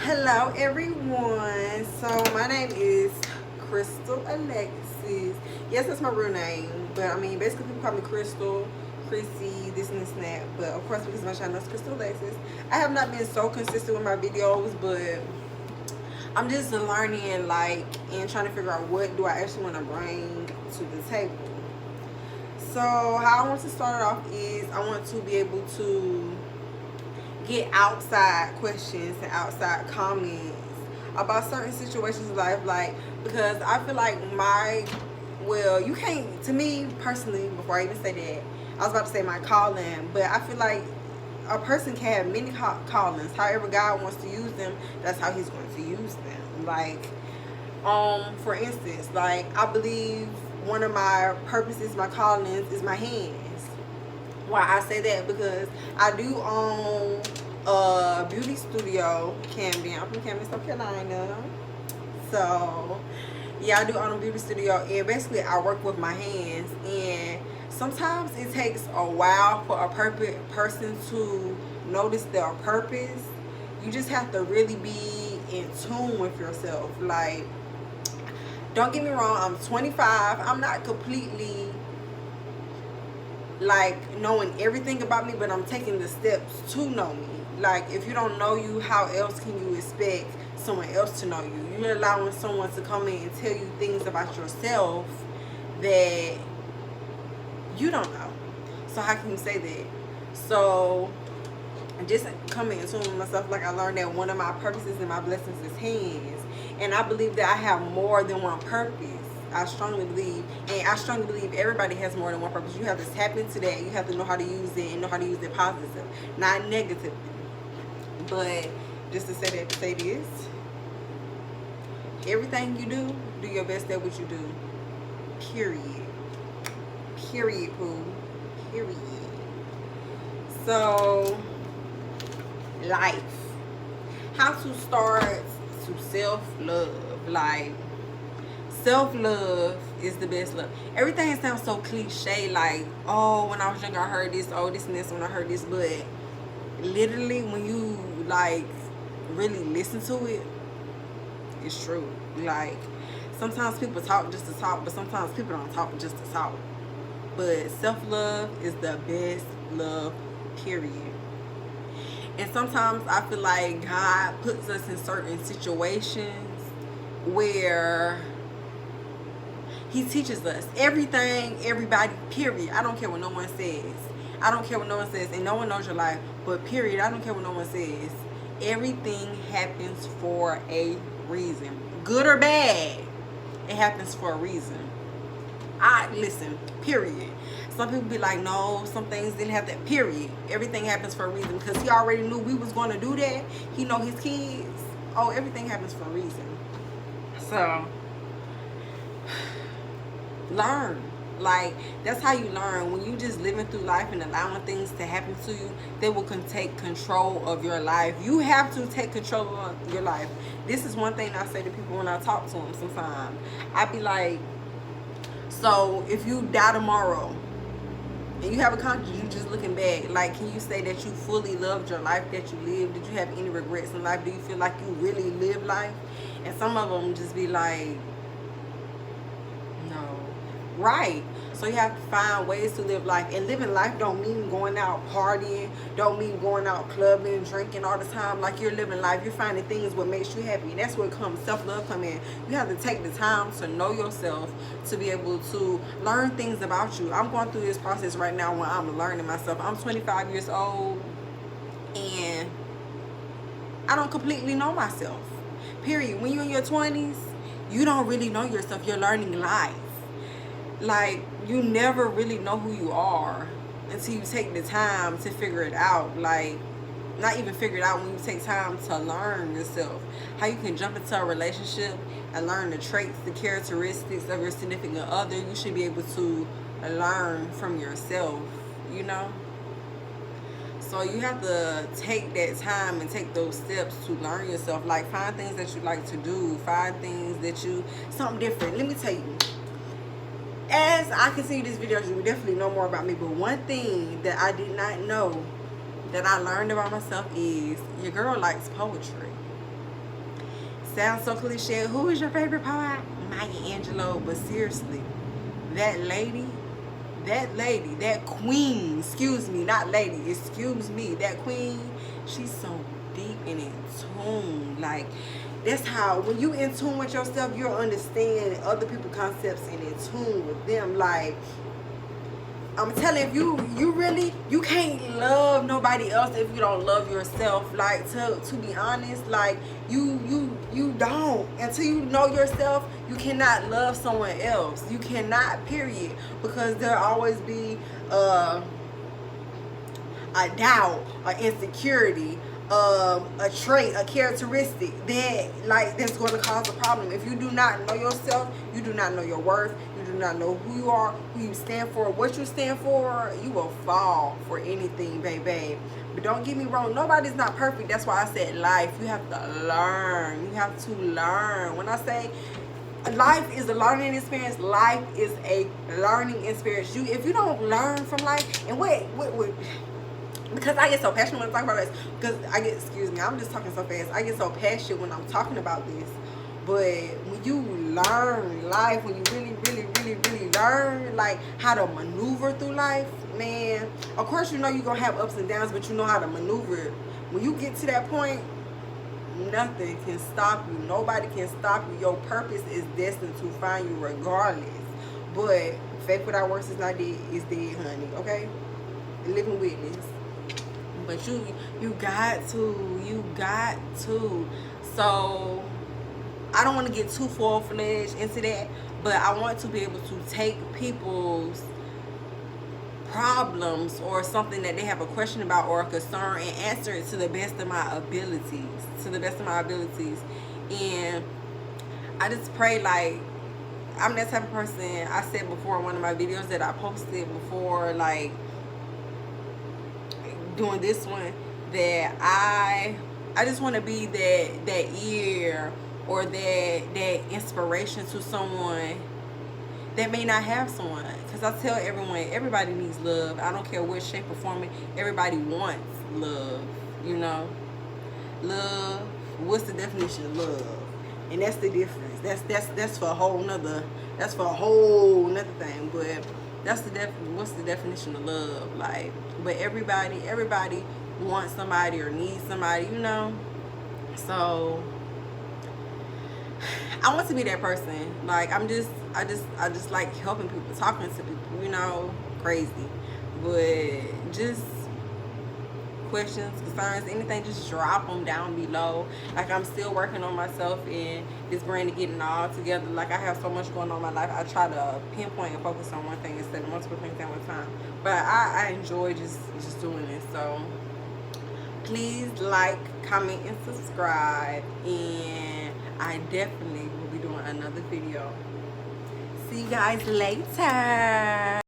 Hello, everyone. So my name is Crystal Alexis. Yes, that's my real name, but I mean, basically people call me Crystal, Chrissy, this and this and that. But of course, because my channel is Crystal Alexis, I have not been so consistent with my videos, but I'm just learning, like, and trying to figure out what do I actually want to bring to the table. So how I want to start it off is I want to be able to get outside questions and outside comments about certain situations in life, like, because I feel like you can't, to me personally, before I even say that, I was about to say my calling, but I feel like a person can have many callings. However God wants to use them, that's how he's going to use them. Like, for instance, like, I believe one of my purposes, my callings, is my hands. Why I say that? Because I do own a beauty studio, Camden. I'm from Camden, South Carolina. So yeah, I do own a beauty studio, and basically I work with my hands. And sometimes it takes a while for a person to notice their purpose. You just have to really be in tune with yourself. Like, don't get me wrong, I'm 25. I'm not completely like knowing everything about me, but I'm taking the steps to know me. Like, if you don't know you, how else can you expect someone else to know you? You're allowing someone to come in and tell you things about yourself that you don't know. So how can you say that? So just coming into myself, like, I learned that one of my purposes and my blessings is hands, and I believe that I have more than one purpose. I strongly believe, and I strongly believe everybody has more than one purpose. You have to tap into that. You have to know how to use it and know how to use it positive, not negatively. But just to say that, to say this, everything you do your best at what you do. Period. Period, poo. Period. So, life. How to start to self-love. Like, self-love is the best love. Everything sounds so cliche, like, oh, when I was younger I heard this, oh, this and this when I heard this, but literally when you, like, really listen to it, it's true. Like, sometimes people talk just to talk, but sometimes people don't talk just to talk. But self-love is the best love, period. And sometimes I feel like God puts us in certain situations where he teaches us everything, everybody, period. I don't care what no one says. I don't care what no one says, and no one knows your life, but period, I don't care what no one says. Everything happens for a reason. Good or bad, it happens for a reason. Listen, period. Some people be like, no, some things didn't have that. Period. Everything happens for a reason, because he already knew we was going to do that. He know his kids. Oh, everything happens for a reason. So, learn. Like, that's how you learn. When you just living through life and allowing things to happen to you, they will take control of your life. You have to take control of your life. This is one thing I say to people when I talk to them sometimes. I be like, so if you die tomorrow and you have a conscience, you just looking back, like, can you say that you fully loved your life that you lived? Did you have any regrets in life? Do you feel like you really lived life? And some of them just be like, no. Right. So you have to find ways to live life. And living life don't mean going out partying, don't mean going out clubbing, drinking all the time. Like, you're living life. You're finding things what makes you happy. And that's where self-love come in. You have to take the time to know yourself, to be able to learn things about you. I'm going through this process right now where I'm learning myself. I'm 25 years old, and I don't completely know myself. Period. When you're in your 20s, you don't really know yourself. You're learning life. Like, you never really know who you are until you take the time to figure it out. Like, not even figure it out, when you take time to learn yourself. How you can jump into a relationship and learn the traits, the characteristics of your significant other. You should be able to learn from yourself, you know? So you have to take that time and take those steps to learn yourself. Like, find things that you like to do. Find things that something different. Let me tell you, as I continue this video, you will definitely know more about me. But one thing that I did not know that I learned about myself is your girl likes poetry. sounds so cliche. Who is your favorite poet? Maya Angelou. But seriously, that lady, that queen, excuse me, not lady, excuse me, that queen, she's so deep and in tune. Like, that's how, when you in tune with yourself, you'll understand other people's concepts and in tune with them. Like, I'm telling you, you can't love nobody else if you don't love yourself. Like, to be honest, like, you don't. Until you know yourself, you cannot love someone else. You cannot, period. Because there'll always be a doubt, an insecurity, a trait, a characteristic that's going to cause a problem. If you do not know yourself, you do not know your worth, you do not know who you are, who you stand for, what you stand for, you will fall for anything, baby. But don't get me wrong, nobody's not perfect. That's why I said life. You have to learn. You have to learn. When I say life is a learning experience, life is a learning experience. If you don't learn from life, and what because I get so passionate when I talk about this, because excuse me, I'm just talking so fast. I get so passionate when I'm talking about this. But when you learn life, when you really learn, like, how to maneuver through life, man, of course, you know you're going to have ups and downs, but you know how to maneuver. When you get to that point, nothing can stop you. Nobody can stop you. Your purpose is destined to find you regardless. But faith without works is not dead, is dead, honey, okay? Living witness. But you got to. So I don't want to get too full-fledged into that, but I want to be able to take people's problems or something that they have a question about or a concern and answer it to the best of my abilities. And I just pray, like, I'm that type of person. I said before in one of my videos that I posted before, like, doing this one, that I just want to be that ear or that inspiration to someone that may not have someone. Because I tell everyone, everybody needs love. I don't care what shape or form. Everybody wants love, you know. Love, what's the definition of love? And that's the difference. That's for a whole nother thing. But that's what's the definition of love? Like, but everybody wants somebody or needs somebody, you know. So I want to be that person. Like, I just like helping people, talking to people, you know, crazy. But just questions, concerns, anything, just drop them down below. Like, I'm still working on myself and this brain to getting all together. Like, I have so much going on in my life. I try to pinpoint and focus on one thing instead of multiple things at one time. But I enjoy just doing it. So please like, comment, and subscribe. And I definitely will be doing another video. See you guys later.